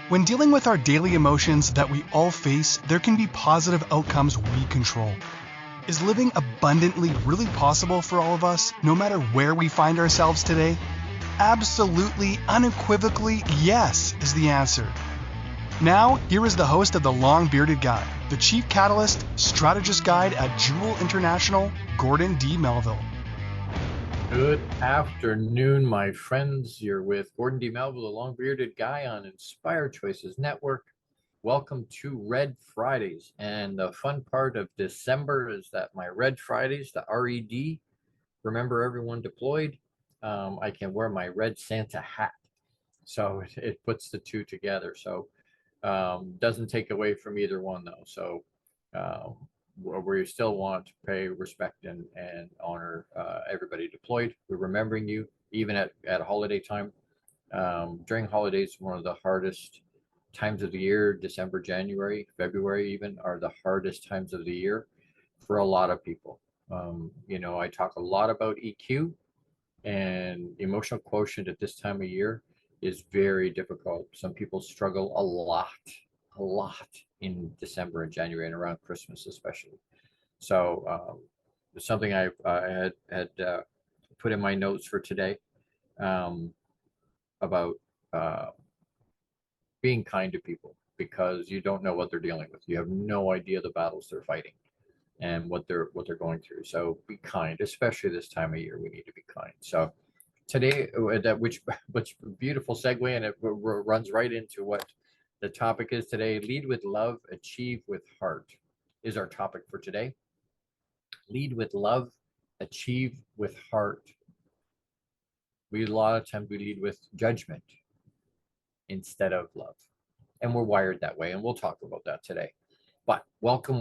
When dealing with our daily emotions that we all face, there can be positive outcomes we control. Is living abundantly really possible for all of us, no matter where we find ourselves today? Absolutely, unequivocally, yes, is the answer. Now, here is the host of The Long Bearded Guy, the Chief Catalyst, Strategist Guide at Jewel International, Gordon D. Melville. Good afternoon, my friends. You're with Gordon D. Melville, the Long Bearded Guy on Inspired Choices Network. Welcome to Red Fridays. And the fun part of December is that my Red Fridays, the RED, remember everyone deployed, I can wear my red Santa hat. So it puts the two together. So doesn't take away from either one though. So we still want to pay respect and honor everybody deployed. We're remembering you even at holiday time. During holidays, one of the hardest times of the year. December, January, February even are the hardest times of the year for a lot of people. I talk a lot about EQ, and emotional quotient at this time of year is very difficult. Some people struggle a lot in December and January and around Christmas especially. So something I had put in my notes for today about being kind to people, because you don't know what they're dealing with. You have no idea the battles they're fighting and what they're going through. So be kind, especially this time of year. We need to be kind. So today, which beautiful segue, and it runs right into what the topic is today. Lead with love, achieve with heart is our topic for today. Lead with love, achieve with heart. A lot of times we lead with judgment instead of love, and we're wired that way, and we'll talk about that today. But welcome.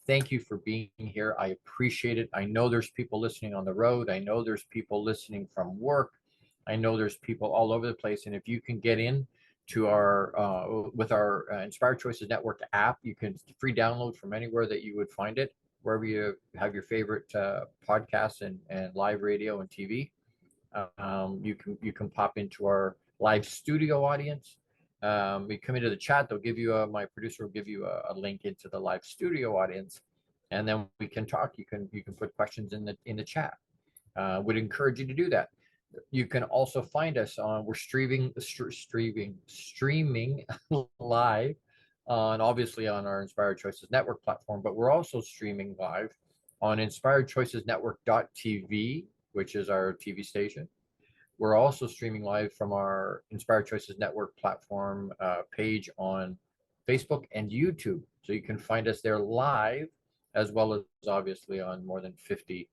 Thank you for being here. I appreciate it. I know there's people listening on the road. I know there's people listening from work. I know there's people all over the place. And if you can get in to our with our Inspired Choices Network app, you can free download from anywhere that you would find it, wherever you have your favorite podcasts and live radio and TV. You can pop into our live studio audience. You come into the chat, they'll give you my producer will give you a link into the live studio audience, and then we can talk. You can put questions in the chat. Would encourage you to do that. You can also find us on, we're streaming live on, obviously, on our Inspired Choices Network platform, but we're also streaming live on inspiredchoicesnetwork.tv, which is our TV station. We're also streaming live from our Inspired Choices Network platform page on Facebook and YouTube. So you can find us there live, as well as obviously on more than 50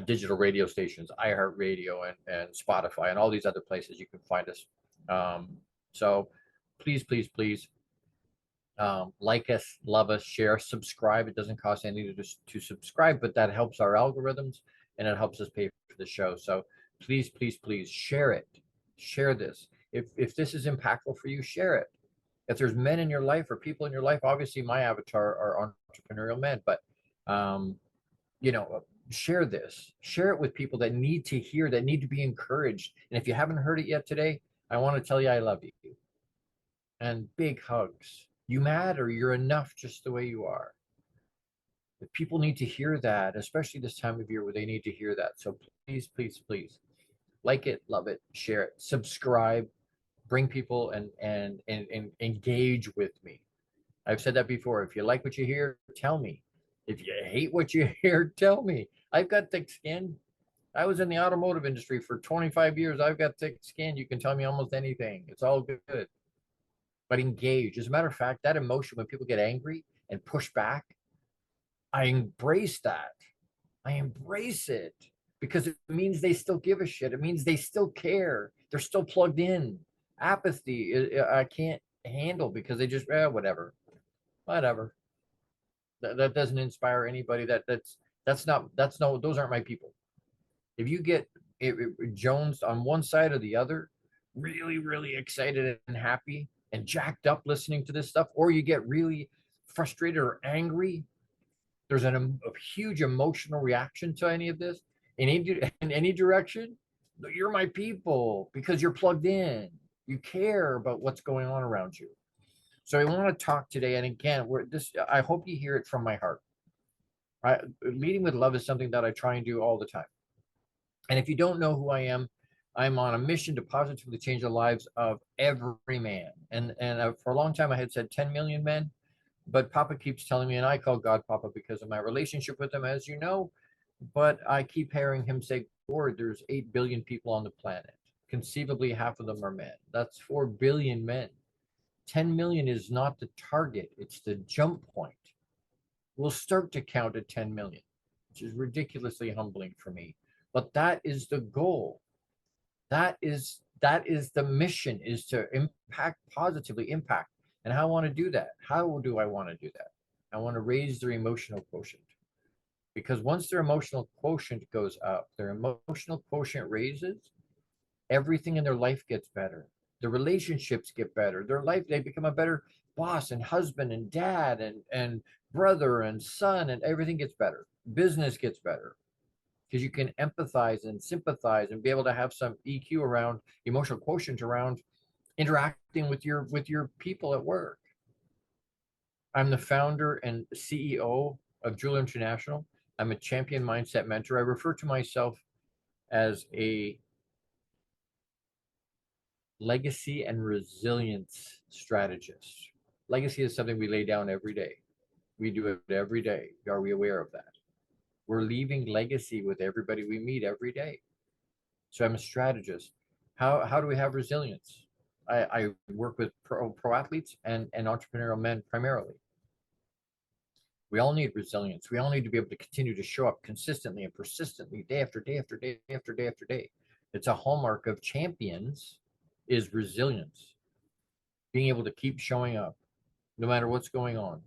digital radio stations, iHeartRadio and Spotify, and all these other places you can find us. So please like us, love us, share, subscribe. It doesn't cost anything to subscribe, but that helps our algorithms and it helps us pay for the show. So please share it. Share this. If this is impactful for you, share it. If there's men in your life or people in your life, obviously my avatar are entrepreneurial men, but share this. Share it with people that need to hear, that need to be encouraged. And if you haven't heard it yet today, I want to tell you I love you. And big hugs. You matter. You're enough just the way you are. If people need to hear that, especially this time of year where they need to hear that. So please like it, love it, share it, subscribe, bring people and engage with me. I've said that before. If you like what you hear, tell me. If you hate what you hear, tell me. I've got thick skin. I was in the automotive industry for 25 years. I've got thick skin. You can tell me almost anything. It's all good. But engage. As a matter of fact, that emotion, when people get angry and push back, I embrace that. I embrace it, because it means they still give a shit. It means they still care. They're still plugged in. Apathy, I can't handle, because they just, whatever. That doesn't inspire anybody. Those aren't my people. If you get Jones on one side or the other, really excited and happy and jacked up listening to this stuff, or you get really frustrated or angry, there's a huge emotional reaction to any of this, in any direction, you're my people, because you're plugged in. You care about what's going on around you. So I want to talk today, and again, I hope you hear it from my heart. Leading with love is something that I try and do all the time. And if you don't know who I am, I'm on a mission to positively change the lives of every man. And for a long time, I had said 10 million men, but Papa keeps telling me, and I call God Papa because of my relationship with him, as you know. But I keep hearing him say, Lord, there's 8 billion people on the planet. Conceivably, half of them are men. That's 4 billion men. 10 million is not the target, it's the jump point. We'll start to count at 10 million, which is ridiculously humbling for me. But that is the goal. That is the mission, is to positively impact. And how I want to do that? How do I want to do that? I want to raise their emotional quotient. Because once their emotional quotient goes up, their emotional quotient raises, everything in their life gets better. The relationships get better. They become a better boss and husband and dad and brother and son, and everything gets better. Business gets better because you can empathize and sympathize and be able to have some EQ around emotional quotient around interacting with your people at work. I'm the founder and CEO of Jewel International. I'm a champion mindset mentor. I refer to myself as a legacy and resilience strategist. Legacy is something we lay down every day. We do it every day. Are we aware of that? We're leaving legacy with everybody we meet every day. So I'm a strategist. How do we have resilience? I work with pro athletes and entrepreneurial men primarily. We all need resilience. We all need to be able to continue to show up consistently and persistently day after day after day after day after day. It's a hallmark of champions is resilience. Being able to keep showing up no matter what's going on.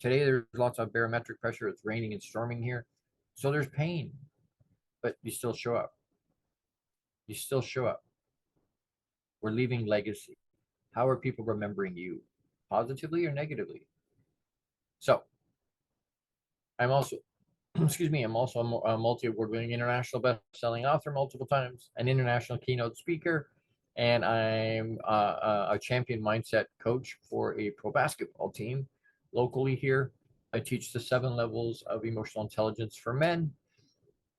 Today there's lots of barometric pressure. It's raining and storming here. So there's pain, but you still show up. You still show up. We're leaving legacy. How are people remembering you? Positively or negatively? So I'm also, excuse me, I'm also a multi-award-winning international best-selling author multiple times, an international keynote speaker, and I'm a champion mindset coach for a pro basketball team locally here. I teach the 7 levels of emotional intelligence for men,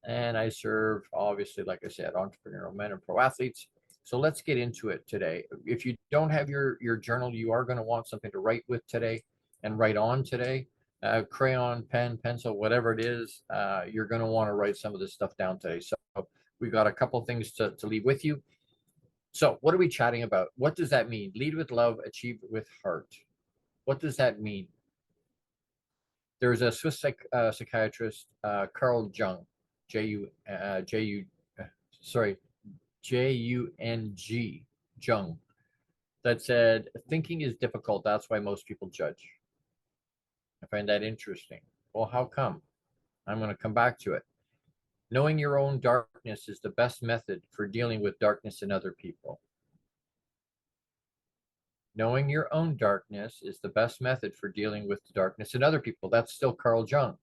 and I serve, obviously, like I said, entrepreneurial men and pro athletes. So let's get into it today. If you don't have your journal, you are going to want something to write with today and write on today. Crayon, pen, pencil, whatever it is, you're going to want to write some of this stuff down today. So we got a couple things to leave with you. So what are we chatting about? What does that mean? Lead with love, achieve with heart. What does that mean? There's a Swiss psychiatrist, Carl Jung, Jung, Jung, that said, thinking is difficult. That's why most people judge. I find that interesting. Well, how come? I'm going to come back to it. Knowing your own darkness is the best method for dealing with darkness in other people. Knowing your own darkness is the best method for dealing with the darkness in other people. That's still Carl Jung.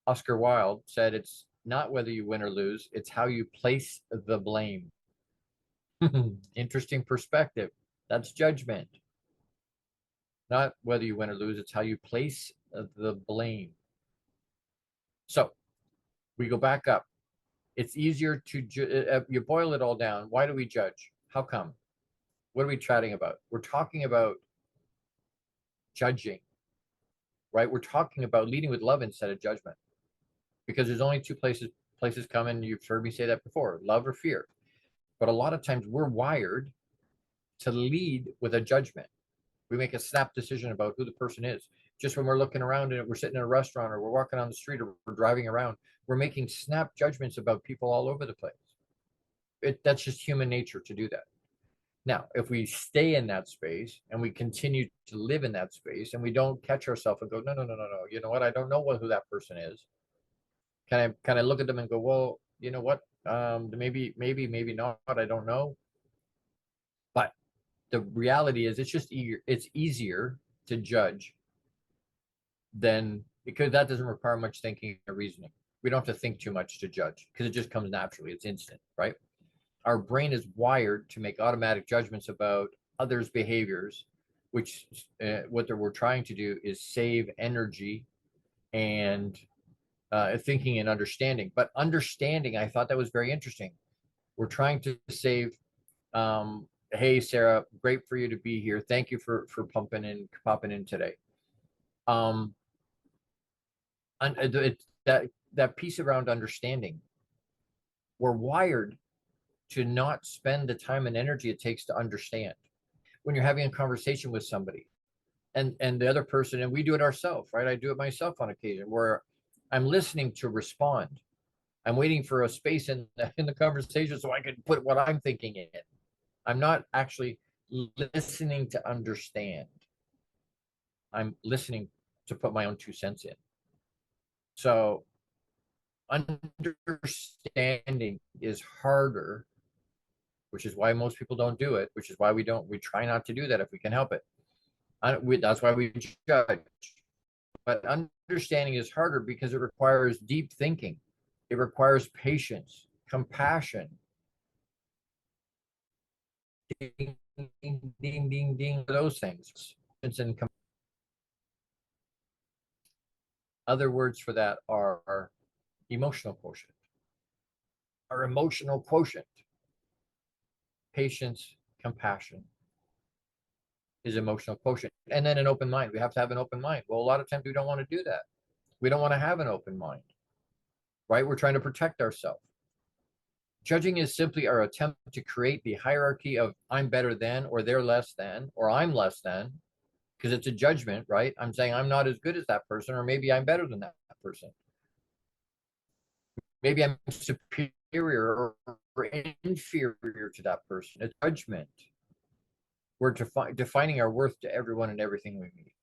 Oscar Wilde said, it's not whether you win or lose, it's how you place the blame. Interesting perspective. That's judgment. Not whether you win or lose, it's how you place the blame. So we go back up. It's easier to, you boil it all down. Why do we judge? How come? What are we chatting about? We're talking about judging, right? We're talking about leading with love instead of judgment, because there's only two places come in. You've heard me say that before, love or fear. But a lot of times we're wired to lead with a judgment. We make a snap decision about who the person is. Just when we're looking around and we're sitting in a restaurant or we're walking on the street or we're driving around, we're making snap judgments about people all over the place. That's just human nature to do that. Now, if we stay in that space and we continue to live in that space and we don't catch ourselves and go, no, you know what? I don't know who that person is. Can I look at them and go, well, you know what? Maybe not. I don't know. But the reality is, it's easier to judge than, because that doesn't require much thinking or reasoning. We don't have to think too much to judge because it just comes naturally. It's instant, right? Our brain is wired to make automatic judgments about others' behaviors, which what we're trying to do is save energy and thinking and understanding. But understanding, I thought that was very interesting. We're trying to save. Hey, Sarah, great for you to be here. Thank you for popping in today. That piece around understanding. We're wired to not spend the time and energy it takes to understand. When you're having a conversation with somebody, and the other person, and we do it ourselves, right? I do it myself on occasion where I'm listening to respond. I'm waiting for a space in the conversation so I can put what I'm thinking in. I'm not actually listening to understand. I'm listening to put my own 2 cents in. So understanding is harder, which is why most people don't do it, which is why we try not to do that if we can help it. That's why we judge. But understanding is harder because it requires deep thinking. It requires patience, compassion. Ding, ding, ding, ding, ding, those things. And other words for that are emotional quotient. Our emotional quotient, patience, compassion, is emotional quotient. And then an open mind. We have to have an open mind. Well, a lot of times we don't want to do that. We don't want to have an open mind, right? We're trying to protect ourselves. Judging is simply our attempt to create the hierarchy of I'm better than, or they're less than, or I'm less than, because it's a judgment, right? I'm saying I'm not as good as that person, or maybe I'm better than that person. Maybe I'm superior or inferior to that person. It's judgment. We're defining our worth to everyone and everything we meet,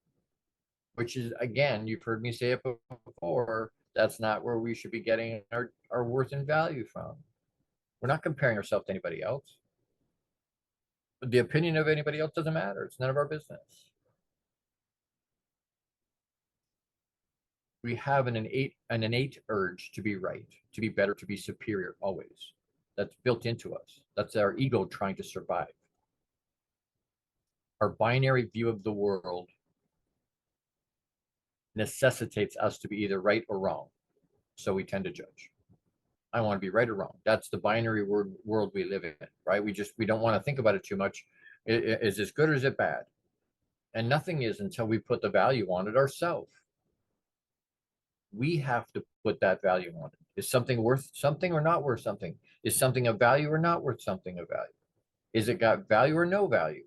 which is, again, you've heard me say it before, that's not where we should be getting our worth and value from. We're not comparing ourselves to anybody else. The opinion of anybody else doesn't matter. It's none of our business. We have an innate urge to be right, to be better, to be superior always. That's built into us. That's our ego trying to survive. Our binary view of the world necessitates us to be either right or wrong. So we tend to judge. I want to be right or wrong. That's the binary world we live in, right? We don't want to think about it too much. Is this good or is it bad? And nothing is until we put the value on it ourselves. We have to put that value on it. Is something worth something or not worth something? Is something of value or not worth something of value? Is it got value or no value?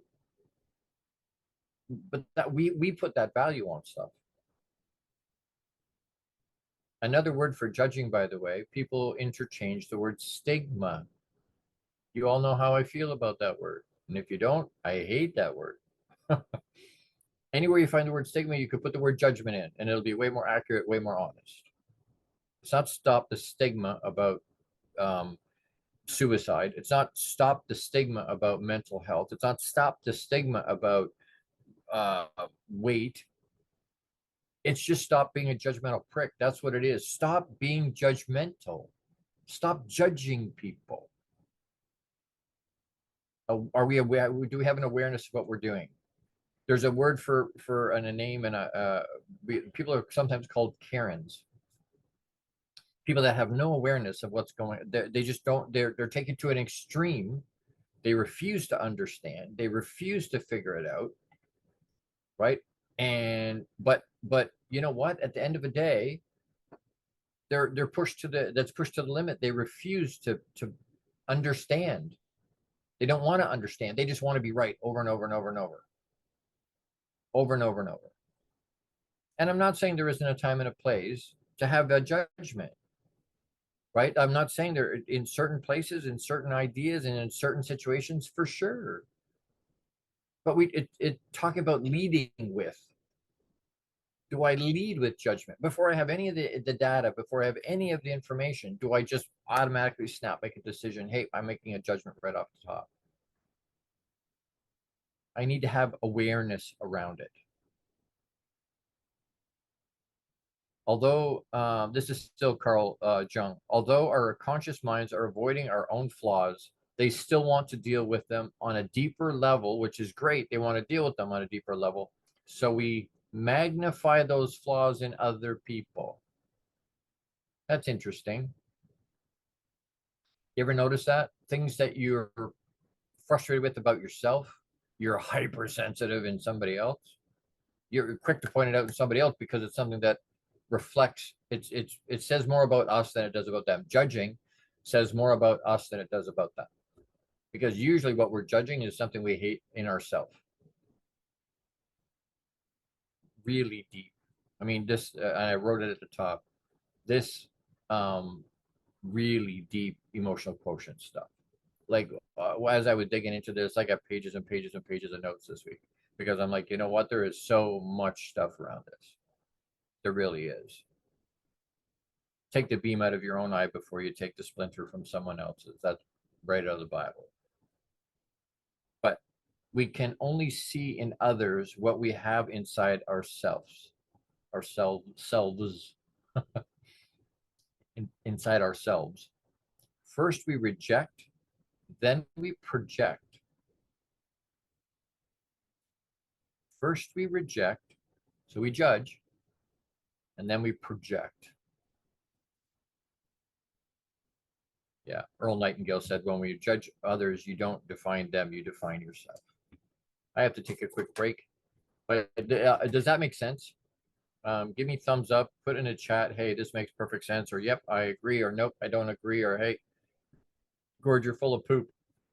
But that we put that value on stuff. Another word for judging, by the way, people interchange the word stigma. You all know how I feel about that word. And if you don't, I hate that word. Anywhere you find the word stigma, you could put the word judgment in, and it'll be way more accurate, way more honest. It's not stop the stigma about suicide. It's not stop the stigma about mental health. It's not stop the stigma about weight. It's just stop being a judgmental prick. That's what it is. Stop being judgmental. Stop judging people. Are we aware? Do we have an awareness of what we're doing? There's a word for a name, and people are sometimes called Karens. People that have no awareness of what's going. They just don't. They're taken to an extreme. They refuse to understand. They refuse to figure it out. Right. And but you know what? At the end of the day, they're pushed to the limit. They refuse to understand. They don't want to understand. They just want to be right over and over and over and over. Over and over and over. And I'm not saying there isn't a time and a place to have a judgment. Right? I'm not saying there in certain places, in certain ideas, and in certain situations for sure. But it talking about leading with. Do I lead with judgment before I have any of the data, before I have any of the information? Do I just automatically make a decision? Hey, I'm making a judgment right off the top. I need to have awareness around it. Although, this is still Carl Jung, although our conscious minds are avoiding our own flaws, they still want to deal with them on a deeper level, which is great. They want to deal with them on a deeper level. So we magnify those flaws in other people. That's interesting. You ever notice that? Things that you're frustrated with about yourself, you're hypersensitive in somebody else. You're quick to point it out in somebody else because it's something that reflects, it says more about us than it does about them. Judging says more about us than it does about them. Because usually what we're judging is something we hate in ourselves. Really deep. I mean, this, and I wrote it at the top, this really deep emotional quotient stuff. Like, as I was digging into this, I got pages and pages and pages of notes this week because I'm like, you know what? There is so much stuff around this. There really is. Take the beam out of your own eye before you take the splinter from someone else's. That's right out of the Bible. But we can only see in others what we have inside ourselves. Inside ourselves. First we reject, then we project. First we reject, so we judge, and then we project. Yeah, Earl Nightingale said, when we judge others, you don't define them, you define yourself. I have to take a quick break, but does that make sense? Give me thumbs up, put in a chat, hey, this makes perfect sense, or yep, I agree, or nope, I don't agree, or hey, Gord, you're full of poop.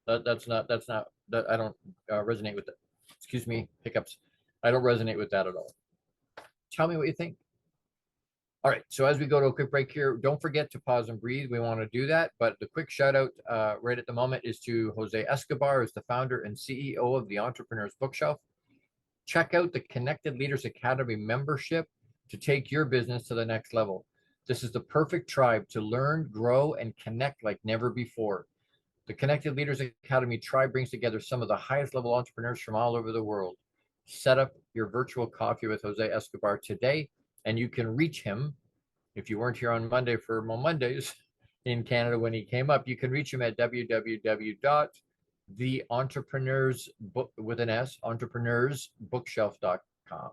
I don't resonate with that. Excuse me, hiccups. I don't resonate with that at all. Tell me what you think. All right, so as we go to a quick break here, don't forget to pause and breathe. We want to do that, but the quick shout out right at the moment is to Jose Escobar, who's the founder and CEO of the Entrepreneur's Bookshelf. Check out the Connected Leaders Academy membership to take your business to the next level. This is the perfect tribe to learn, grow, and connect like never before. The Connected Leaders Academy tribe brings together some of the highest level entrepreneurs from all over the world. Set up your virtual coffee with Jose Escobar today, and you can reach him. If you weren't here on Monday for Mo Mondays in Canada when he came up, you can reach him at entrepreneursbookshelf.com.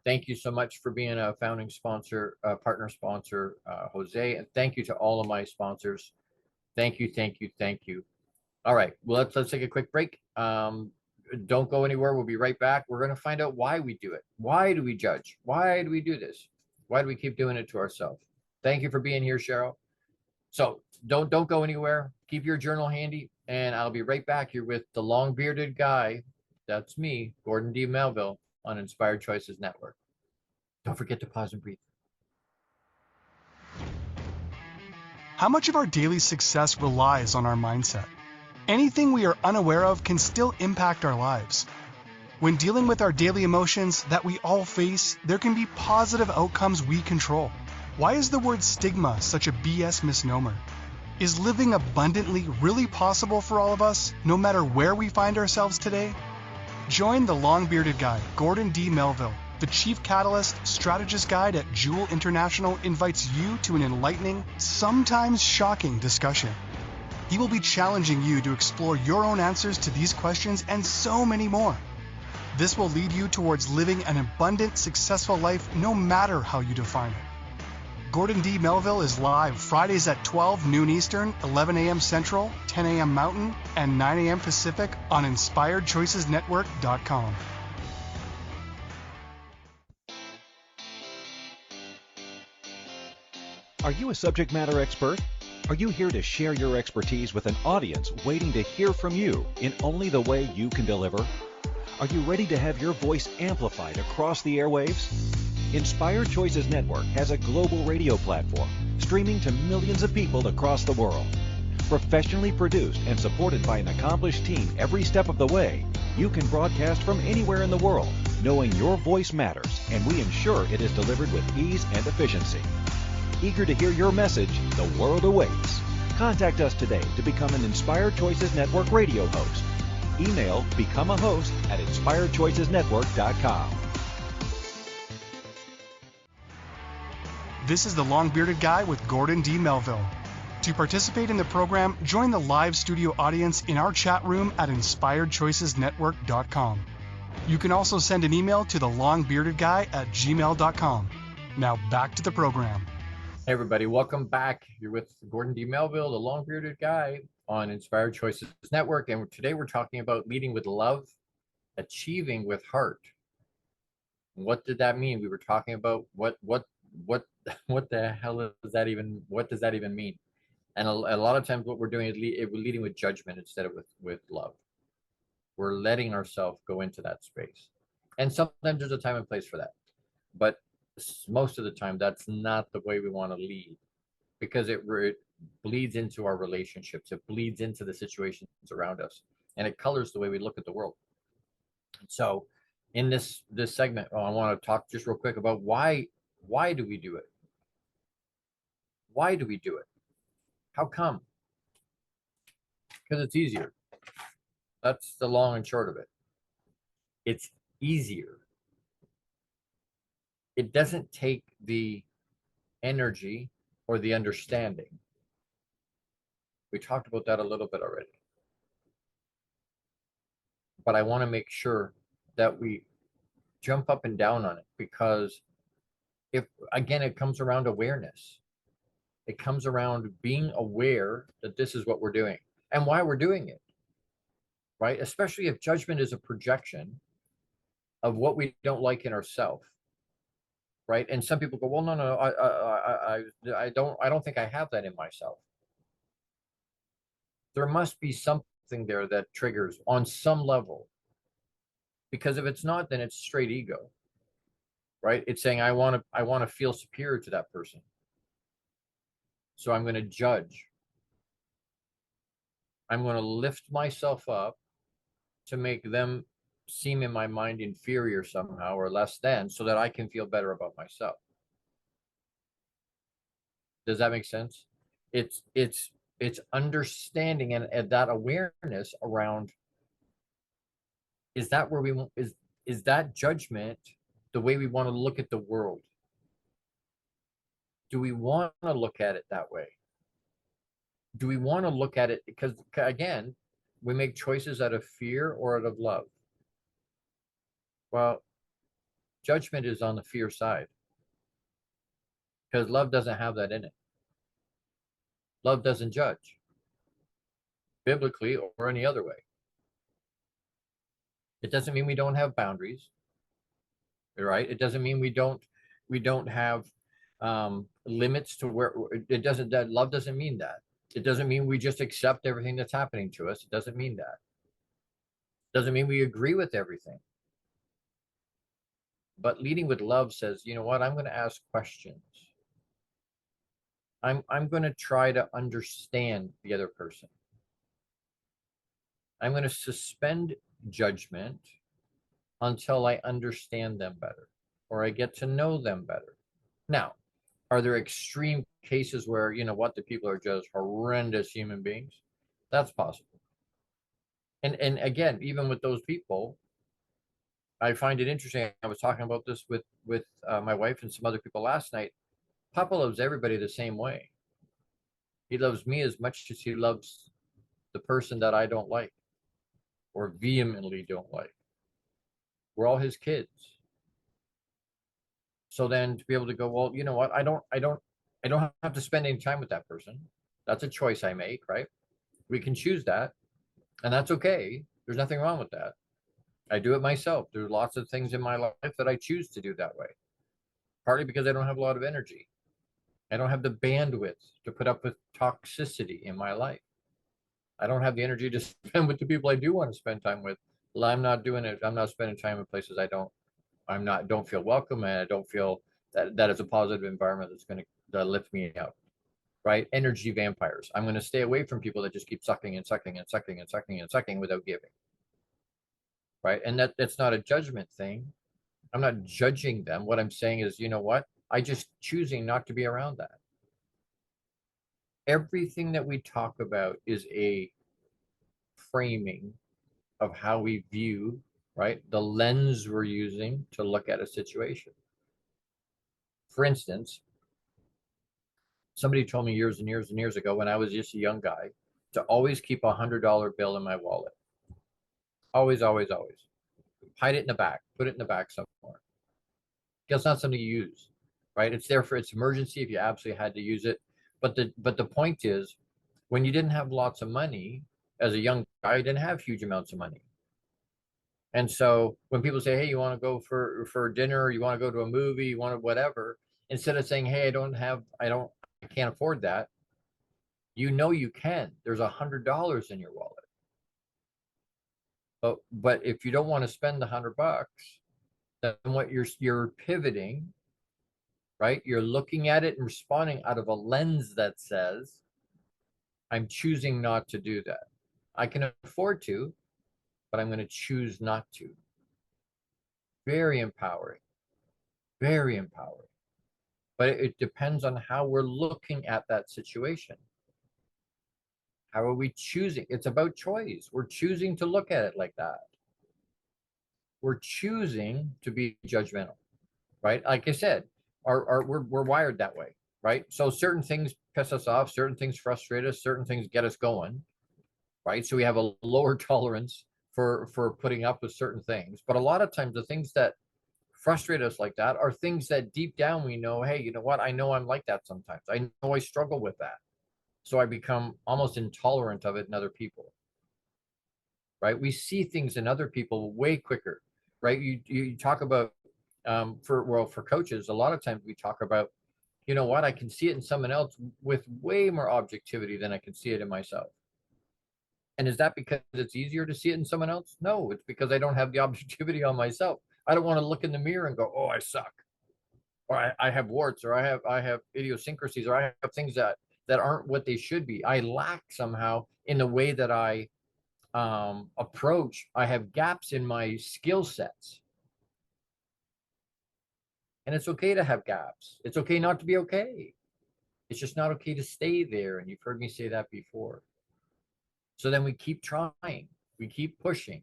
Thank you so much for being a founding sponsor, partner sponsor, Jose, and thank you to all of my sponsors. Thank you, thank you, thank you. All right, well, let's take a quick break. Don't go anywhere. We'll be right back. We're going to find out why we do it. Why do we judge? Why do we do this? Why do we keep doing it to ourselves? Thank you for being here, Cheryl. So don't go anywhere. Keep your journal handy, and I'll be right back here with the long-bearded guy. That's me, Gordon D. Melville, on Inspired Choices Network. Don't forget to pause and breathe. How much of our daily success relies on our mindset? Anything we are unaware of can still impact our lives. When dealing with our daily emotions that we all face, there can be positive outcomes we control. Why is the word stigma such a BS misnomer? Is living abundantly really possible for all of us, no matter where we find ourselves today? Join the long-bearded guy, Gordon D. Melville. The Chief Catalyst Strategist Guide at Jewel International invites you to an enlightening, sometimes shocking discussion. He will be challenging you to explore your own answers to these questions and so many more. This will lead you towards living an abundant, successful life no matter how you define it. Gordon D. Melville is live Fridays at 12 noon Eastern, 11 a.m. Central, 10 a.m. Mountain, and 9 a.m. Pacific on InspiredChoicesNetwork.com. Are you a subject matter expert? Are you here to share your expertise with an audience waiting to hear from you in only the way you can deliver? Are you ready to have your voice amplified across the airwaves? Inspired Choices Network has a global radio platform streaming to millions of people across the world. Professionally produced and supported by an accomplished team every step of the way, you can broadcast from anywhere in the world, knowing your voice matters, and we ensure it is delivered with ease and efficiency. Eager to hear your message, the world awaits. Contact us today to become an Inspired Choices Network radio host. Email become a host at inspiredchoicesnetwork.com. This is the Long Bearded Guy with Gordon D. Melville. To participate in the program, join the live studio audience in our chat room at inspiredchoicesnetwork.com. You can also send an email to thelongbeardedguy@gmail.com. Now back to the program. Hey everybody, welcome back. You're with Gordon D. Melville, the Long Bearded Guy on Inspired Choices Network, and today we're talking about leading with love, achieving with heart. What did that mean? We were talking about what the hell does that even mean? And a lot of times what we're doing is we're leading with judgment instead of with love. We're letting ourselves go into that space. And sometimes there's a time and place for that. But most of the time, that's not the way we want to lead, because it bleeds into our relationships. It bleeds into the situations around us, and it colors the way we look at the world. So in this segment, I want to talk just real quick about why do we do it? Why do we do it? How come? Because it's easier. That's the long and short of it. It's easier. It doesn't take the energy or the understanding. We talked about that a little bit already. But I want to make sure that we jump up and down on it, because if, again, it comes around awareness. It comes around being aware that this is what we're doing and why we're doing it, right? Especially if judgment is a projection of what we don't like in ourselves, right? And some people go, well, no, I don't think I have that in myself. There must be something there that triggers on some level, because if it's not, then it's straight ego, right? It's saying I want to feel superior to that person, so I'm going to judge. I'm going to lift myself up to make them seem in my mind inferior somehow or less than, so that I can feel better about myself. Does that make sense? It's understanding and that awareness around, is that where we want, is that judgment the way we want to look at the world? Do we want to look at it that way? Do we want to look at it, because again, we make choices out of fear or out of love? Well, judgment is on the fear side, because love doesn't have that in it. Love doesn't judge, biblically or any other way. It doesn't mean we don't have boundaries, right? It doesn't mean we don't have limits to where it doesn't. That love doesn't mean that. It doesn't mean we just accept everything that's happening to us. It doesn't mean that. It doesn't mean we agree with everything. But leading with love says, you know what? I'm going to ask questions. I'm going to try to understand the other person. I'm going to suspend judgment until I understand them better, or I get to know them better. Now, are there extreme cases where, you know what, the people are just horrendous human beings? That's possible. And again, even with those people, I find it interesting. I was talking about this with my wife and some other people last night. Papa loves everybody the same way. He loves me as much as he loves the person that I don't like or vehemently don't like. We're all his kids. So then to be able to go, well, you know what? I don't have to spend any time with that person. That's a choice I make, right? We can choose that, and that's okay. There's nothing wrong with that. I do it myself. There's lots of things in my life that I choose to do that way. Partly because I don't have a lot of energy. I don't have the bandwidth to put up with toxicity in my life. I don't have the energy to spend with the people I do want to spend time with. Well, I'm not doing it. I'm not spending time in places don't feel welcome, and I don't feel that is a positive environment that's going to lift me out, right? Energy vampires. I'm going to stay away from people that just keep sucking and sucking and sucking and sucking and sucking without giving, right? And that's not a judgment thing. I'm not judging them. What I'm saying is, you know what? I just choosing not to be around that. Everything that we talk about is a framing of how we view, right? The lens we're using to look at a situation. For instance, Somebody told me years and years and years ago when I was just a young guy to always keep $100 bill in my wallet. Always, always, always. Hide it in the back. Put it in the back somewhere. It's not something you use, right? It's there for its emergency if you absolutely had to use it. But the point is, when you didn't have lots of money, as a young guy, you didn't have huge amounts of money. And so when people say, hey, you want to go for dinner, or you want to go to a movie, you want to whatever, instead of saying, hey, I can't afford that, you can. There's $100 in your wallet. But if you don't want to spend $100, then what you're pivoting, right? You're looking at it and responding out of a lens that says, I'm choosing not to do that. I can afford to, but I'm going to choose not to. Very empowering. Very empowering. But it depends on how we're looking at that situation. How are we choosing? It's about choice. We're choosing to look at it like that. We're choosing to be judgmental, right? Like I said, we're wired that way, right? So certain things piss us off, certain things frustrate us, certain things get us going, right? So we have a lower tolerance for putting up with certain things. But a lot of times the things that frustrate us like that are things that deep down we know, hey, you know what? I know I'm like that sometimes. I know I struggle with that. So I become almost intolerant of it in other people, right? We see things in other people way quicker, right? You talk about for coaches, a lot of times we talk about, you know what? I can see it in someone else with way more objectivity than I can see it in myself. And is that because it's easier to see it in someone else? No, it's because I don't have the objectivity on myself. I don't want to look in the mirror and go, oh, I suck, or I have warts, or I have idiosyncrasies, or I have things that aren't what they should be. I lack somehow in the way that I approach. I have gaps in my skill sets, and it's okay to have gaps. It's okay not to be okay. It's just not okay to stay there. And you've heard me say that before. So then we keep trying, we keep pushing,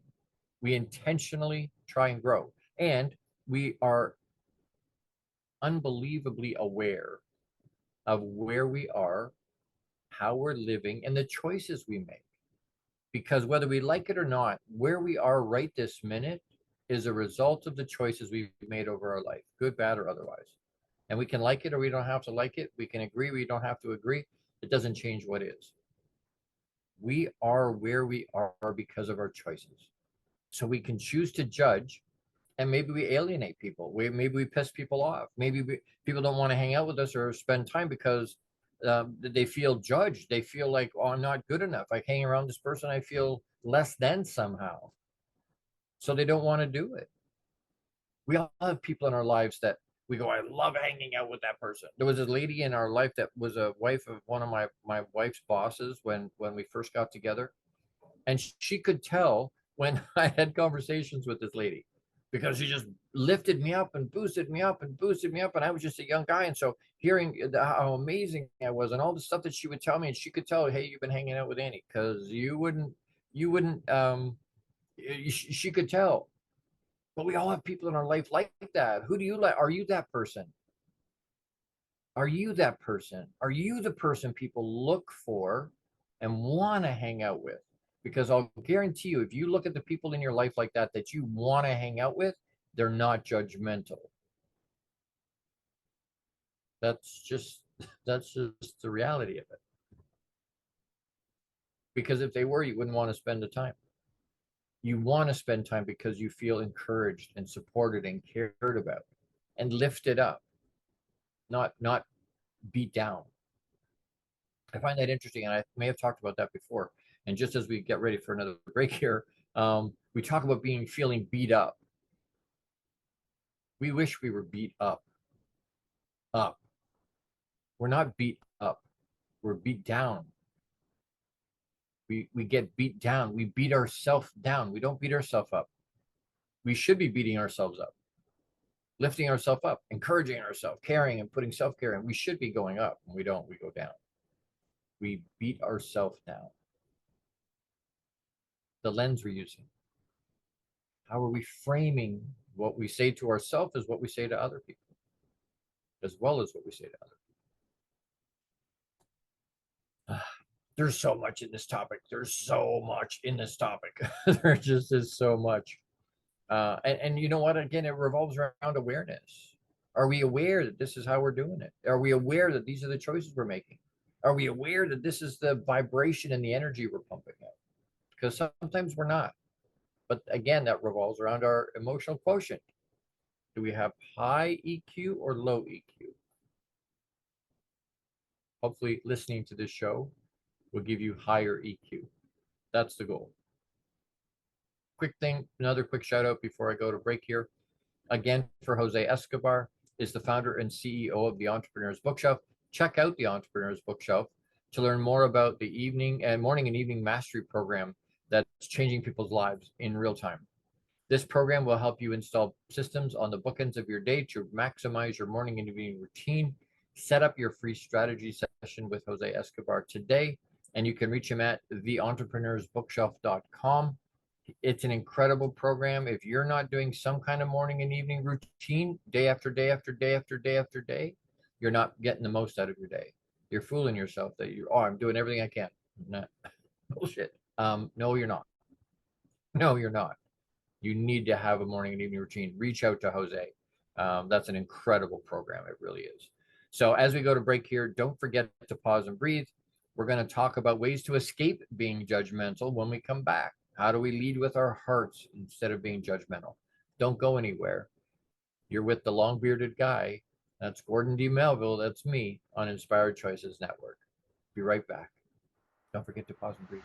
we intentionally try and grow, and we are unbelievably aware of where we are, how we're living, and the choices we make. Because whether we like it or not, where we are right this minute is a result of the choices we've made over our life, good, bad, or otherwise. And we can like it or we don't have to like it. We can agree, we don't have to agree. It doesn't change what is. We are where we are because of our choices. So we can choose to judge, and maybe we alienate people. Maybe we piss people off. Maybe people don't want to hang out with us or spend time because they feel judged. They feel like, oh, I'm not good enough. I hang around this person, I feel less than somehow. So they don't want to do it. We all have people in our lives that we go, I love hanging out with that person. There was a lady in our life that was a wife of one of my wife's bosses when we first got together. And she could tell when I had conversations with this lady, because she just lifted me up and boosted me up and boosted me up. And I was just a young guy. And so hearing how amazing I was and all the stuff that she would tell me, and she could tell, hey, you've been hanging out with Annie, because you wouldn't, she could tell. But we all have people in our life like that. Who do you like? Are you that person? Are you that person? Are you the person people look for and want to hang out with? Because I'll guarantee you, if you look at the people in your life like that you want to hang out with, they're not judgmental. That's just the reality of it. Because if they were, you wouldn't want to spend the time. You want to spend time because you feel encouraged and supported and cared about and lifted up, not beat down. I find that interesting, and I may have talked about that before. And just as we get ready for another break here, we talk about feeling beat up. We wish we were beat up. We're not beat up. We're beat down. We get beat down. We beat ourselves down. We don't beat ourselves up. We should be beating ourselves up, lifting ourselves up, encouraging ourselves, caring and putting self-care in. We should be going up. When we don't, we go down. We beat ourselves down. The lens we're using. How are we framing what we say to ourselves is what we say to other people, as well as what we say to other people. There's so much in this topic. There's so much in this topic. There just is so much. And you know what? Again, it revolves around awareness. Are we aware that this is how we're doing it? Are we aware that these are the choices we're making? Are we aware that this is the vibration and the energy we're pumping out? Because sometimes we're not. But again, that revolves around our emotional quotient. Do we have high EQ or low EQ? Hopefully, listening to this show will give you higher EQ. That's the goal. Quick thing, another quick shout out before I go to break here. Again, for Jose Escobar, is the founder and CEO of the Entrepreneur's Bookshelf. Check out the Entrepreneur's Bookshelf to learn more about the morning and evening mastery program that's changing people's lives in real time. This program will help you install systems on the bookends of your day to maximize your morning and evening routine. Set up your free strategy session with Jose Escobar today, and you can reach him at theentrepreneursbookshelf.com. It's an incredible program. If you're not doing some kind of morning and evening routine day after day after day after day after day, you're not getting the most out of your day. You're fooling yourself that I'm doing everything I can. Nah, bullshit. No, you're not. No, you're not. You need to have a morning and evening routine. Reach out to Jose. That's an incredible program. It really is. So as we go to break here, don't forget to pause and breathe. We're going to talk about ways to escape being judgmental when we come back. How do we lead with our hearts instead of being judgmental? Don't go anywhere. You're with the long-bearded guy. That's Gordon D. Melville. That's me on Inspired Choices Network. Be right back. Don't forget to pause and breathe.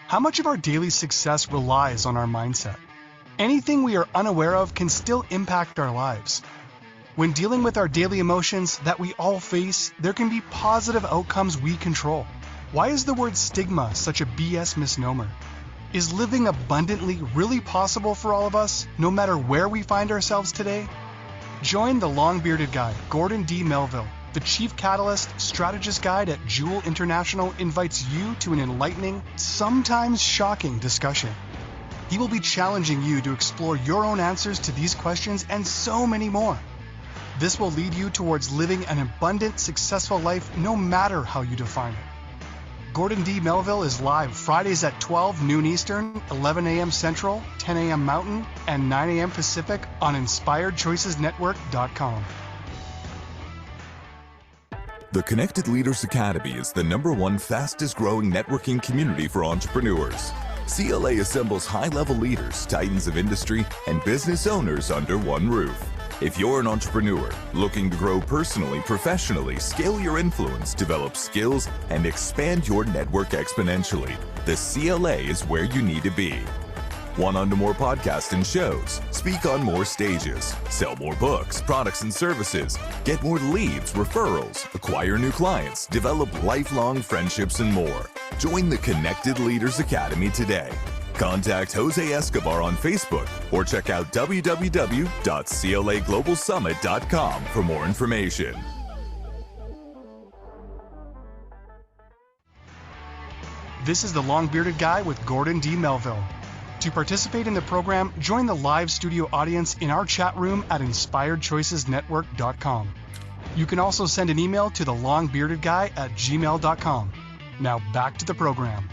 How much of our daily success relies on our mindset? Anything we are unaware of can still impact our lives. When dealing with our daily emotions that we all face, there can be positive outcomes we control. Why is the word stigma such a BS misnomer? Is living abundantly really possible for all of us, no matter where we find ourselves today? Join the long-bearded guy, Gordon D. Melville. The Chief Catalyst Strategist Guide at Jewel International invites you to an enlightening, sometimes shocking discussion. He will be challenging you to explore your own answers to these questions and so many more. This will lead you towards living an abundant, successful life no matter how you define it. Gordon D. Melville is live Fridays at 12 noon Eastern, 11 a.m. Central, 10 a.m. Mountain, and 9 a.m. Pacific on InspiredChoicesNetwork.com. The Connected Leaders Academy is the #1 fastest growing networking community for entrepreneurs. CLA assembles high-level leaders, titans of industry, and business owners under one roof. If you're an entrepreneur looking to grow personally, professionally, scale your influence, develop skills, and expand your network exponentially, the CLA is where you need to be. Want on to more podcasts and shows, speak on more stages, sell more books, products, and services, get more leads, referrals, acquire new clients, develop lifelong friendships, and more. Join the Connected Leaders Academy today. Contact Jose Escobar on Facebook or check out www.claglobalsummit.com for more information. This is the long-bearded guy with Gordon D. Melville. To participate in the program, join the live studio audience in our chat room at InspiredChoicesNetwork.com. You can also send an email to thelongbeardedguy@gmail.com. Now back to the program.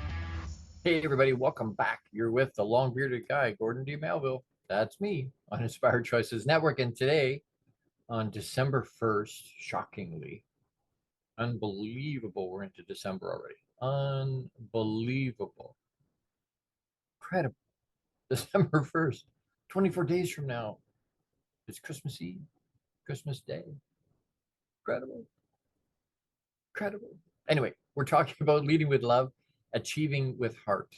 Hey everybody, welcome back. You're with the long-bearded guy, Gordon D. Melville. That's me on Inspired Choices Network. And today, on December 1st, shockingly, unbelievable, we're into December already. Unbelievable. Incredible. December 1st, 24 days from now, it's Christmas Eve, Christmas Day. Incredible. Incredible. Anyway, we're talking about leading with love, achieving with heart.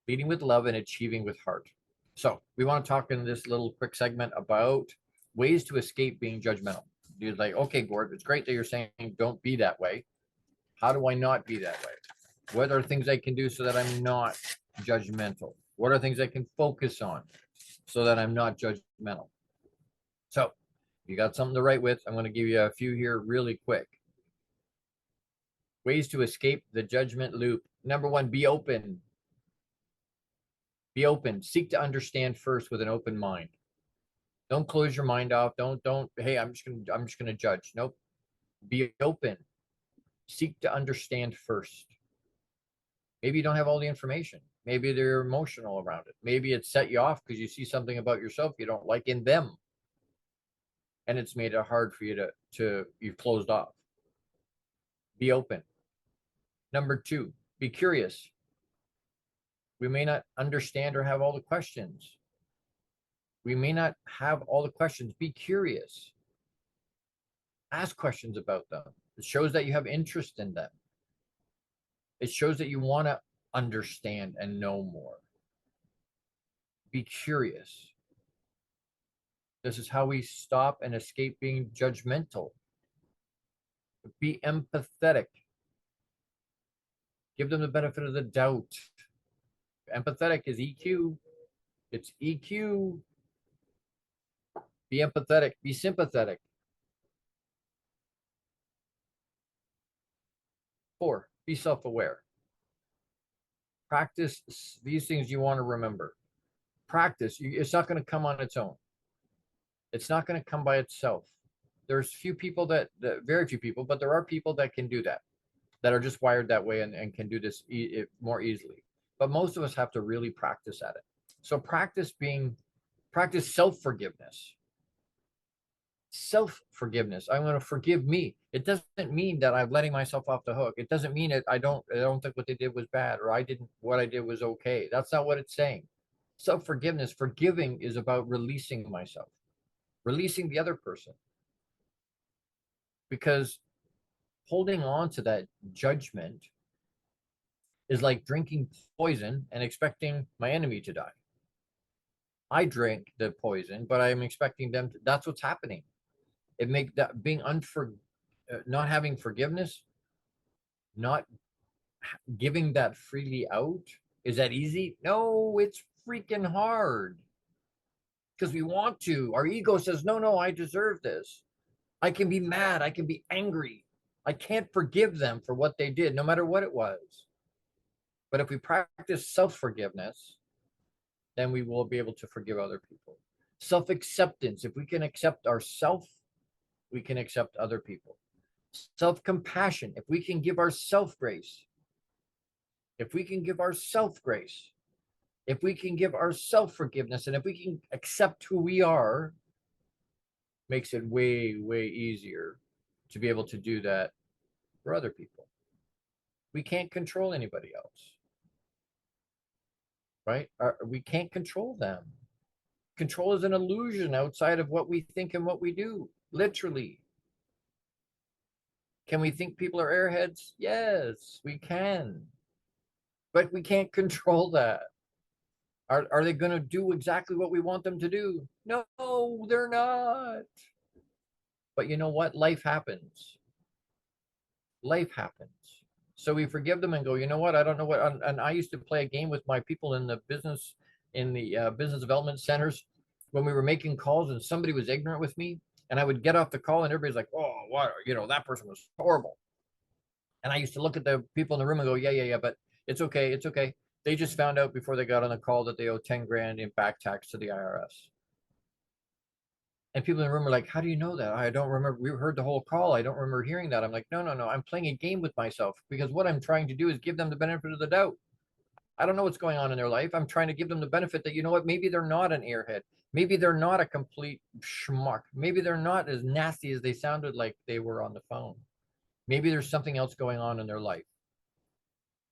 Leading with love and achieving with heart. So we want to talk in this little quick segment about ways to escape being judgmental. You're like, okay, Gord, it's great that you're saying don't be that way. How do I not be that way? What are things I can do so that I'm not judgmental? What are things I can focus on so that I'm not judgmental? So if you got something to write with, I'm going to give you a few here really quick. Ways to escape the judgment loop. Number 1, be open. Be open. Seek to understand first with an open mind. Don't close your mind off. Don't, hey, I'm just gonna judge. Nope. Be open. Seek to understand first. Maybe you don't have all the information. Maybe they're emotional around it. Maybe it set you off because you see something about yourself you don't like in them. And it's made it hard for you you've closed off. Be open. Number 2, be curious. We may not understand or have all the questions. We may not have all the questions. Be curious. Ask questions about them. It shows that you have interest in them. It shows that you want to understand and know more. Be curious. This is how we stop and escape being judgmental. Be empathetic. Give them the benefit of the doubt. Empathetic is EQ. It's EQ. Be empathetic. Be sympathetic. 4, be self-aware. Practice these things you want to remember. Practice. It's not going to come on its own. It's not going to come by itself. There's few people very few people, but there are people that can do that are just wired that way and can do this more easily. But most of us have to really practice at it. So practice self-forgiveness. Self-forgiveness. I'm going to forgive me. It doesn't mean that I'm letting myself off the hook. It doesn't mean that I don't think what they did was bad, or what I did was okay. That's not what it's saying. Self-forgiveness, forgiving, is about releasing myself, releasing the other person. Because holding on to that judgment is like drinking poison and expecting my enemy to die. I drink the poison, but I'm expecting them to. That's what's happening. It makes that being not having forgiveness, not giving that freely out. Is that easy? No, it's freaking hard. Because we want to. Our ego says, no, I deserve this. I can be mad. I can be angry. I can't forgive them for what they did, no matter what it was. But if we practice self-forgiveness, then we will be able to forgive other people. Self-acceptance. If we can accept ourselves, we can accept other people. Self-compassion. If we can give ourselves grace. If we can give ourselves grace. If we can give ourselves forgiveness, and if we can accept who we are, makes it way, way easier to be able to do that for other people. We can't control anybody else. Right? We can't control them. Control is an illusion outside of what we think and what we do, literally. Can we think people are airheads? Yes, we can. But we can't control that. Are they going to do exactly what we want them to do? No, they're not. But you know what? Life happens. Life happens. So we forgive them and go, you know what? I don't know what. And I used to play a game with my people in the business development centers when we were making calls and somebody was ignorant with me. And I would get off the call and everybody's like, oh, what? That person was horrible. And I used to look at the people in the room and go, yeah, but it's okay. It's okay. They just found out before they got on the call that they owe 10 grand in back tax to the IRS. And people in the room are like, how do you know that? I don't remember. We heard the whole call. I don't remember hearing that. I'm like, no. I'm playing a game with myself because what I'm trying to do is give them the benefit of the doubt. I don't know what's going on in their life. I'm trying to give them the benefit that, you know what, maybe they're not an airhead. Maybe they're not a complete schmuck. Maybe they're not as nasty as they sounded like they were on the phone. Maybe there's something else going on in their life.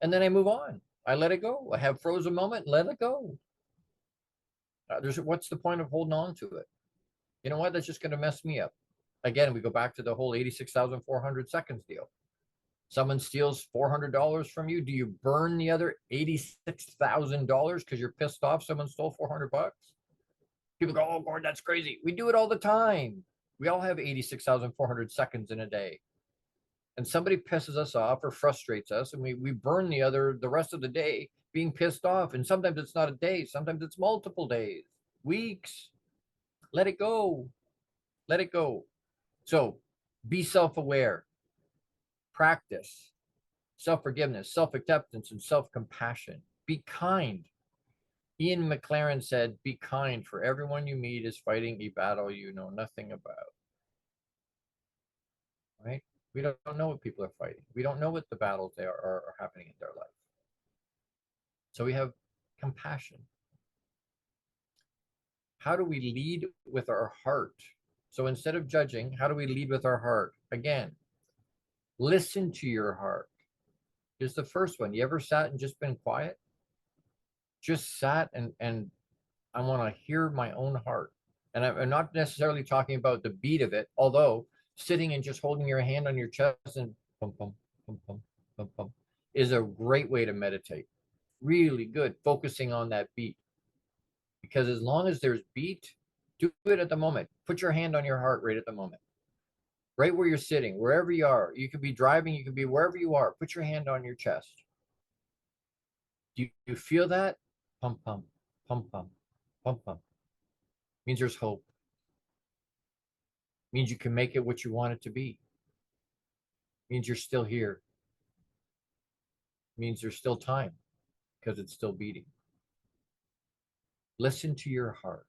And then I move on. I let it go. I have frozen moment, let it go. What's the point of holding on to it? You know what? That's just going to mess me up. Again, we go back to the whole 86,400 seconds deal. Someone steals $400 from you. Do you burn the other $86,000 because you're pissed off someone stole $400? People go, oh, Gordon, that's crazy. We do it all the time. We all have 86,400 seconds in a day. And somebody pisses us off or frustrates us, and we burn the rest of the day being pissed off. And sometimes it's not a day. Sometimes it's multiple days, weeks. Let it go. Let it go. So be self-aware. Practice self-forgiveness, self-acceptance, and self-compassion. Be kind. Ian McLaren said, be kind, for everyone you meet is fighting a battle you know nothing about. Right? We don't know what people are fighting. We don't know what the battles are happening in their life. So we have compassion. How do we lead with our heart? So instead of judging, how do we lead with our heart? Again, listen to your heart. Is the first one. You ever sat and just been quiet? Just sat and I want to hear my own heart. And I'm not necessarily talking about the beat of it, although sitting and just holding your hand on your chest and pum, pum, pum, pum, pum, pum, is a great way to meditate. Really good, focusing on that beat. Because as long as there's beat, do it at the moment. Put your hand on your heart right at the moment. Right where you're sitting, wherever you are. You could be driving, you could be wherever you are. Put your hand on your chest. Do you feel that? Pum, pum, pum, pum, pum, pum. Means there's hope. Means you can make it what you want it to be. Means you're still here. Means there's still time because it's still beating. Listen to your heart.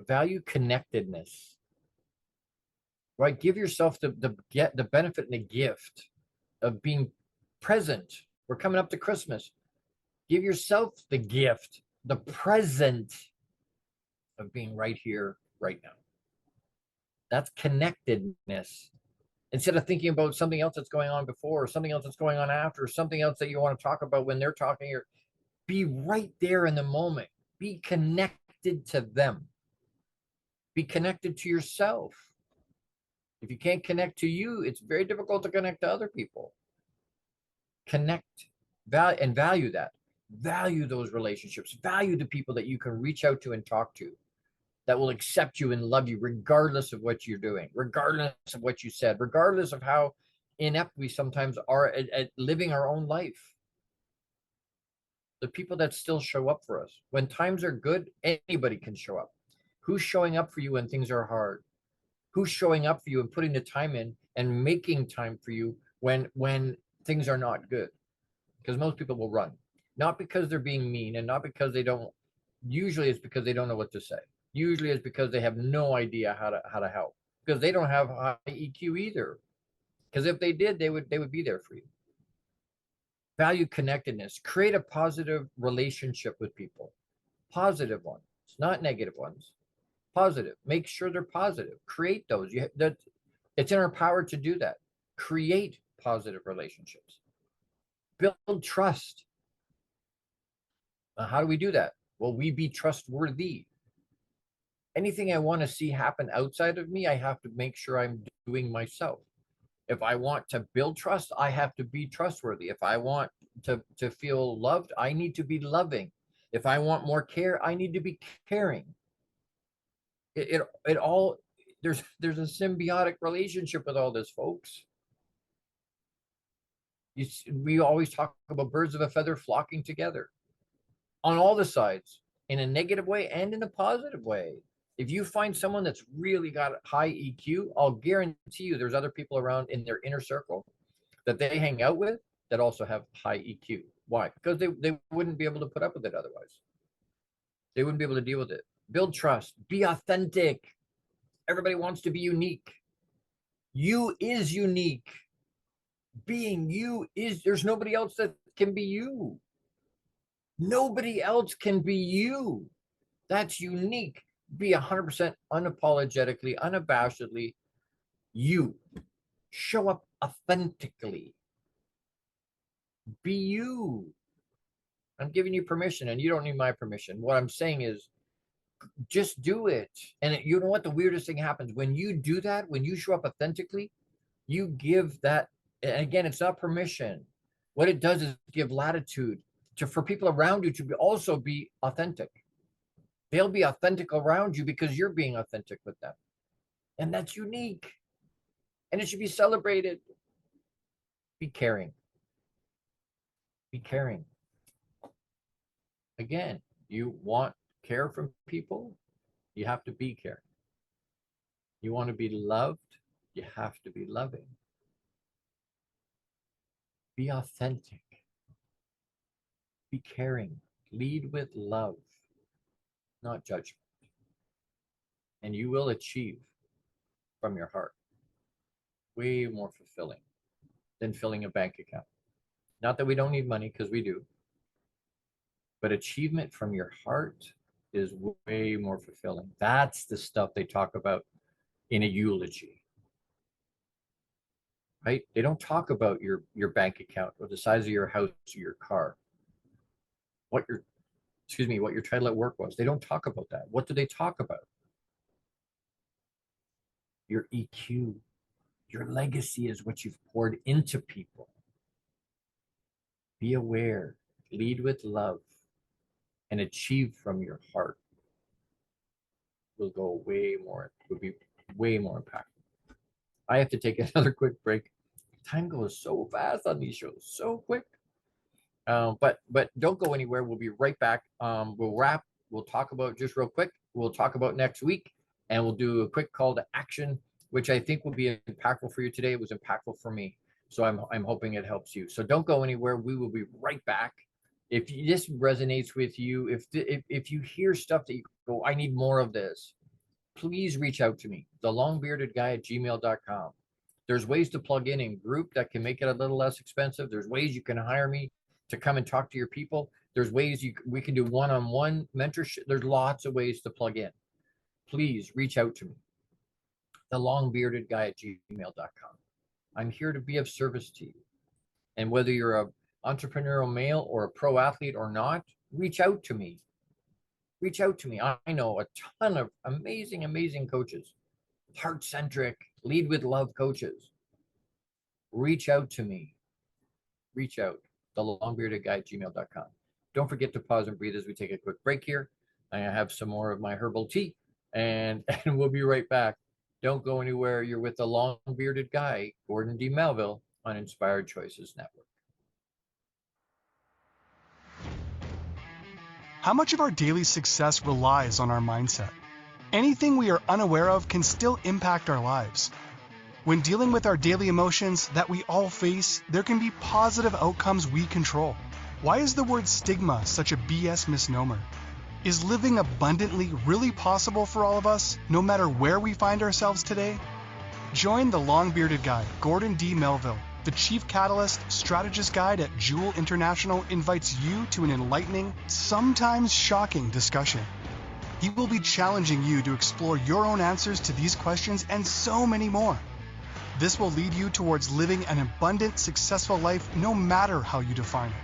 Value connectedness. Right? Give yourself the benefit and the gift of being present. We're coming up to Christmas. Give yourself the gift, the present of being right here, right now. That's connectedness. Instead of thinking about something else that's going on before, or something else that's going on after, or something else that you want to talk about when they're talking, or be right there in the moment. Be connected to them. Be connected to yourself. If you can't connect to you, it's very difficult to connect to other people. Connect, value, and value that. Value those relationships. Value the people that you can reach out to and talk to, that will accept you and love you regardless of what you're doing, regardless of what you said, regardless of how inept we sometimes are at living our own life. The people that still show up for us. When times are good, anybody can show up. Who's showing up for you when things are hard? Who's showing up for you and putting the time in and making time for you when things are not good? Because most people will run. Not because they're being mean and not because they don't. Usually it's because they don't know what to say. Usually it's because they have no idea how to help. Because they don't have high EQ either. Because if they did, they would be there for you. Value connectedness. Create a positive relationship with people. Positive ones, not negative ones. Positive. Make sure they're positive. Create those. It's in our power to do that. Create positive relationships. Build trust. How do we do that? Well, we be trustworthy. Anything I want to see happen outside of me, I have to make sure I'm doing myself. If I want to build trust, I have to be trustworthy. If I want to feel loved, I need to be loving. If I want more care, I need to be caring. It all, there's a symbiotic relationship with all this, folks. We always talk about birds of a feather flocking together on all the sides, in a negative way and in a positive way. If you find someone that's really got high EQ, I'll guarantee you there's other people around in their inner circle that they hang out with that also have high EQ. Why? Because they wouldn't be able to put up with it otherwise. They wouldn't be able to deal with it. Build trust. Be authentic. Everybody wants to be unique. You is unique. Being you is, there's nobody else that can be you. Nobody else can be you. That's unique. Be 100% unapologetically, unabashedly you. Show up authentically. Be you. I'm giving you permission and you don't need my permission. What I'm saying is just do it. And you know what? The weirdest thing happens when you do that, when you show up authentically, you give that. And again, it's not permission. What it does is give latitude for people around you to also be authentic. They'll be authentic around you because you're being authentic with them. And that's unique. And it should be celebrated. Be caring. Be caring. Again, you want care from people, you have to be caring. You want to be loved, you have to be loving. Be authentic. Be caring. Lead with love, not judgment. And you will achieve from your heart. way more fulfilling than filling a bank account. Not that we don't need money, because we do, but achievement from your heart is way more fulfilling. That's the stuff they talk about in a eulogy, right? They don't talk about your bank account or the size of your house or your car, what your title at work was. They don't talk about that. What do they talk about? Your EQ. Your legacy is what you've poured into people. Be aware, lead with love, and achieve from your heart will be way more impactful. I have to take another quick break. Time goes so fast on these shows, so quick. But don't go anywhere. We'll be right back. We'll wrap. We'll talk about, just real quick, we'll talk about next week, and we'll do a quick call to action, which I think will be impactful for you today. It was impactful for me. So I'm hoping it helps you. So don't go anywhere. We will be right back. If this resonates with you, if you hear stuff that you go, I need more of this, please reach out to me, thelongbeardedguy@gmail.com. There's ways to plug in group that can make it a little less expensive. There's ways you can hire me to come and talk to your people. There's ways we can do one-on-one mentorship. There's lots of ways to plug in. Please reach out to me, thelongbeardedguy@gmail.com. I'm here to be of service to you. And whether you're a entrepreneurial male or a pro athlete or not, reach out to me. Reach out to me. I know a ton of amazing coaches, heart-centric, lead with love coaches. Reach out to me. Reach out, thelongbeardedguy@gmail.com. Don't forget to pause and breathe as we take a quick break here. I have some more of my herbal tea, and we'll be right back. Don't go anywhere. You're with the Long Bearded Guy, Gordon D. Melville, on Inspired Choices Network. How much of our daily success relies on our mindset? Anything we are unaware of can still impact our lives. When dealing with our daily emotions that we all face, there can be positive outcomes we control. Why is the word stigma such a BS misnomer? Is living abundantly really possible for all of us, no matter where we find ourselves today? Join the Long-Bearded Guy, Gordon D. Melville. The Chief Catalyst Strategist Guide at Jewel International invites you to an enlightening, sometimes shocking discussion. He will be challenging you to explore your own answers to these questions and so many more. This will lead you towards living an abundant, successful life, no matter how you define it.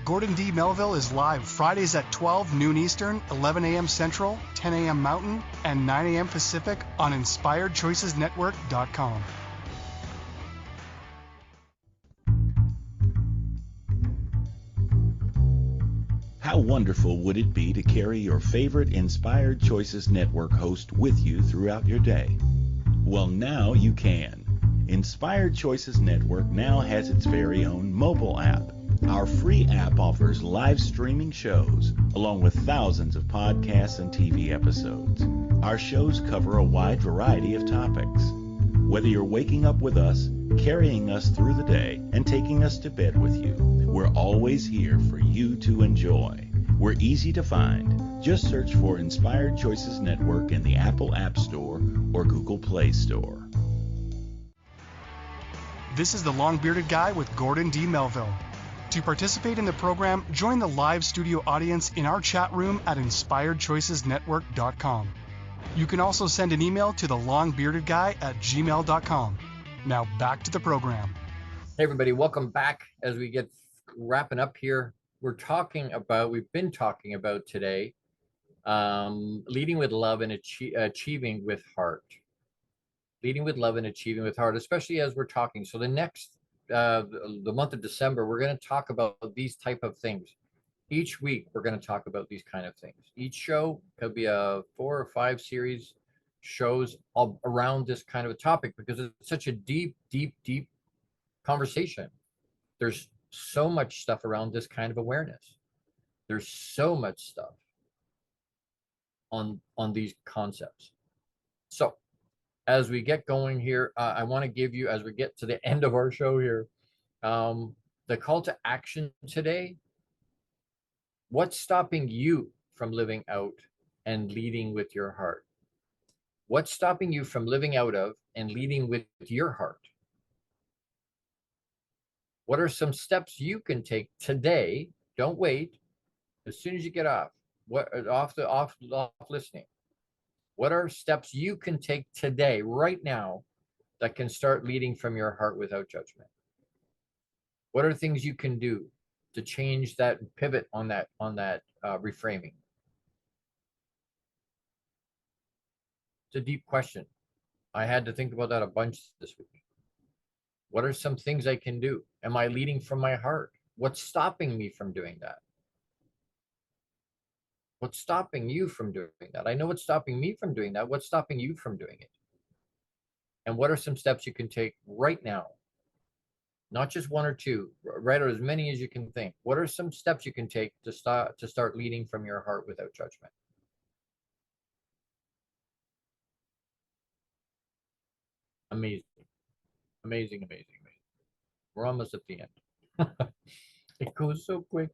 Gordon D. Melville is live Fridays at 12 noon Eastern, 11 a.m. Central, 10 a.m. Mountain, and 9 a.m. Pacific on InspiredChoicesNetwork.com. How wonderful would it be to carry your favorite Inspired Choices Network host with you throughout your day? Well, now you can. Inspired Choices Network now has its very own mobile app. Our free app offers live streaming shows, along with thousands of podcasts and TV episodes. Our shows cover a wide variety of topics. Whether you're waking up with us, carrying us through the day, and taking us to bed with you, we're always here for you to enjoy. We're easy to find. Just search for Inspired Choices Network in the Apple App Store or Google Play Store. This is the Long-Bearded Guy with Gordon D. Melville. To participate in the program, join the live studio audience in our chat room at InspiredChoicesNetwork.com. You can also send an email to thelongbeardedguy@gmail.com. Now back to the program. Hey everybody, welcome back. As we get wrapping up here, we've been talking about today, leading with love and achieving with heart. Leading with love and achieving with heart, especially as we're talking. So the month of December, we're going to talk about these type of things. Each week, we're going to talk about these kind of things. Each show could be a 4 or 5 series shows all around this kind of a topic, because it's such a deep conversation. There's so much stuff around this kind of awareness. There's so much stuff on these concepts. So as we get going here, I want to give you, as we get to the end of our show here, the call to action today. What's stopping you from living out and leading with your heart? What's stopping you from living out of and leading with your heart? What are some steps you can take today? Don't wait. As soon as you get off listening, what are steps you can take today, right now, that can start leading from your heart without judgment? What are things you can do to change that pivot on that reframing? It's a deep question. I had to think about that a bunch this week. What are some things I can do? Am I leading from my heart? What's stopping me from doing that? What's stopping you from doing that? I know what's stopping me from doing that. What's stopping you from doing it? And what are some steps you can take right now? Not just one or two, right? Or as many as you can think. What are some steps you can take to start leading from your heart without judgment? Amazing. Amazing, amazing, amazing. We're almost at the end. It goes so quick.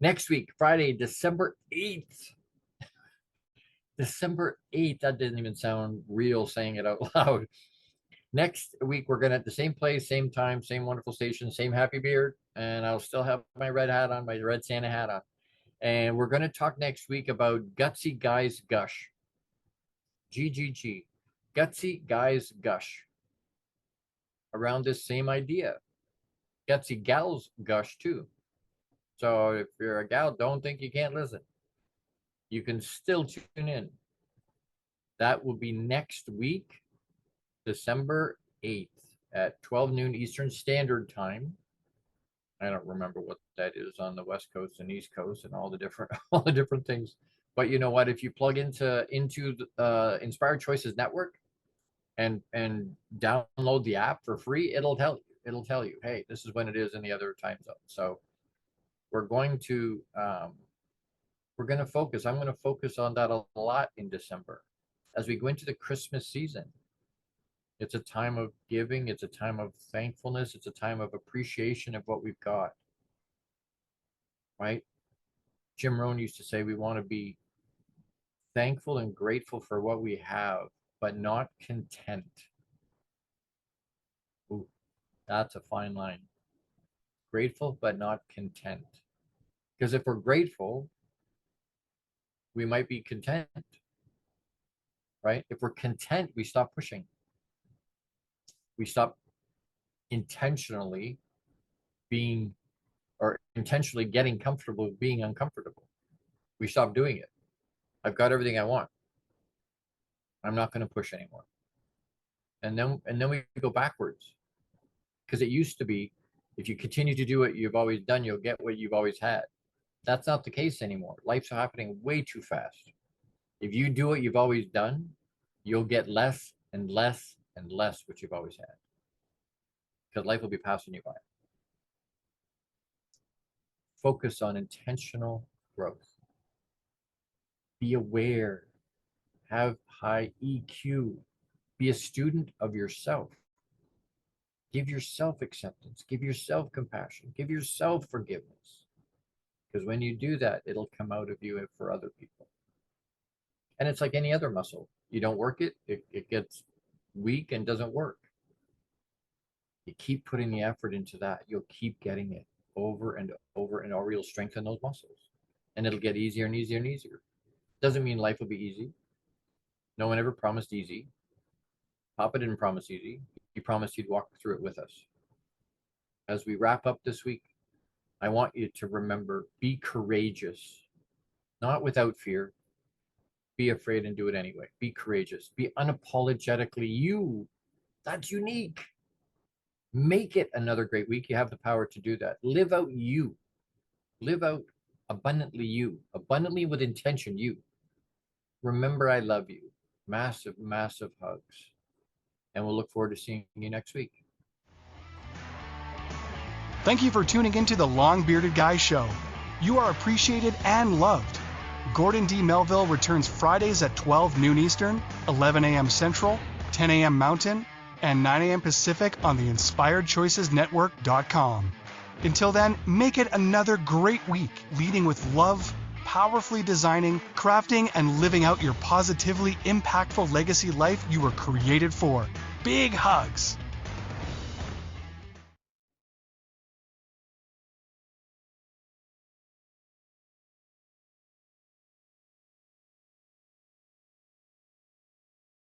Next week, Friday, December 8th. December 8th. That didn't even sound real saying it out loud. Next week, we're going to at the same place, same time, same wonderful station, same happy beard. And I'll still have my red hat on, my red Santa hat on. And we're going to talk next week about Gutsy Guys Gush. GGG. Gutsy Guys Gush. Around this same idea. Gutsy Gals Gush too. So if you're a gal, don't think you can't listen. You can still tune in. That will be next week, December 8th at 12 noon Eastern Standard Time. I don't remember what that is on the West Coast and East Coast and all the different things. But you know what? If you plug into the Inspired Choices Network and download the app for free, it'll tell you, hey, this is when it is in the other time zone. So we're going to focus. I'm going to focus on that a lot in December as we go into the Christmas season. It's a time of giving. It's a time of thankfulness. It's a time of appreciation of what we've got. Right? Jim Rohn used to say we want to be thankful and grateful for what we have, but not content. Ooh, that's a fine line. Grateful, but not content. Because if we're grateful, we might be content. Right? If we're content, we stop pushing. We stop intentionally getting comfortable with being uncomfortable. We stop doing it. I've got everything I want. I'm not going to push anymore. And then we go backwards. Because it used to be, if you continue to do what you've always done, you'll get what you've always had. That's not the case anymore. Life's happening way too fast. If you do what you've always done, you'll get less and less and less what you've always had. Because life will be passing you by. Focus on intentional growth. Be aware. Have high EQ. Be a student of yourself. Give yourself acceptance. Give yourself compassion. Give yourself forgiveness. Because when you do that, it'll come out of you and for other people. And it's like any other muscle. You don't work it, it gets weak and doesn't work. You keep putting the effort into that, you'll keep getting it over and over and over. You'll strengthen those muscles. And it'll get easier and easier and easier. Doesn't mean life will be easy. No one ever promised easy. Papa didn't promise easy. He promised he'd walk through it with us. As we wrap up this week, I want you to remember, be courageous, not without fear. Be afraid and do it anyway. Be courageous. Be unapologetically you. That's unique. Make it another great week. You have the power to do that. Live out you. Live out abundantly you. Abundantly with intention you. Remember, I love you. Massive, massive hugs. And we'll look forward to seeing you next week. Thank you for tuning into the Long Bearded Guy Show. You are appreciated and loved. Gordon D. Melville returns Fridays at 12 noon Eastern, 11 a.m. Central, 10 a.m. Mountain, and 9 a.m. Pacific on the InspiredChoicesNetwork.com. Until then, make it another great week, leading with love, powerfully designing, crafting, and living out your positively impactful legacy life you were created for. big hugs.